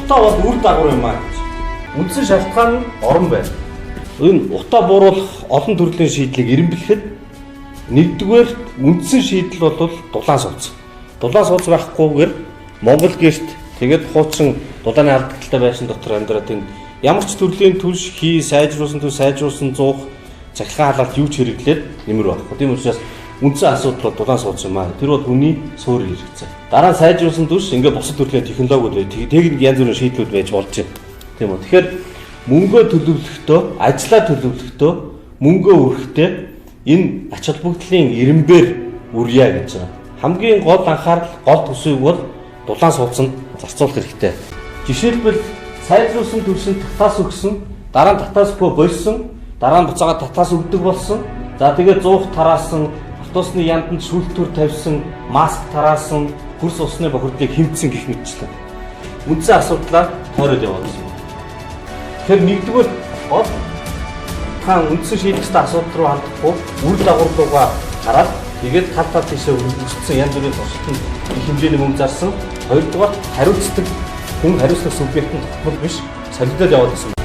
утаа бол үр дагавар юм аа гэж. Үндсэн шалтгаан нь орон байна. Энэ утаа бууруулах олон төрлийн шийдлийг эренбэлэхэд нэгдүгээр үндсэн шийдэл бол дулаан сууц. Дулаан сууц байхгүйгээр Монгол гэрт тэгээд хуучин дулааны алдагдaltaй байшин дотор амьдраад энэ ямар ч төрлийн түлш хий сайжруулсан зуух цахилгаан халаалт юу ч хэрэглээд нэмэр байхгүй. Тийм учраас үндсэн асуудал бол дулаан сууц юм аа. Тэр бол хүний суурь хэрэгцээ. Дараа нь сайжруулсан түлш ингээд бусад төрлийн технологиуд бай. Техник янз бүрийн шийдлүүд байж болж байна. Тийм үү. Тэгэхээр мөнгөө төлөвлөхдөө, ажлаа төлөвлөхдөө, мөнгөө өргөхдөө энэ ач холбогдлын эренбээр үрье гэж байна. Хамгийн гол анхаарал, гол төсвийг бол дулаан сууцанд зарцуулах хэрэгтэй. Жишээлбэл сайжруулсан түвшинд татаас өгсөн, дараа нь татаасгүй болсон, дараа нь буцаага татаас өгдөг болсон. За тэгээд зуух тараасан, автобусны янданд шүүлтүр тавьсан, маск тараасан, хөрс усны бохирдлыг хэмтсэн гэх мэтчлэн. Үндсэн асуудлаа тойроод яваад байна. Тэгэхээр нэгдүгээр гол хаан үндсэн шийдэгчтэй асуудал руу хандахгүй үр дагавар руугаа хараад тэгээд тал тийшээ өссөн янз бүрийн туршилтанд их хэмжээний мөнгө зарсан. Хоёрдугаар хариуцдаг хүн хариуцлах субъектын тогтмол биш солигдоод яваад гэсэн.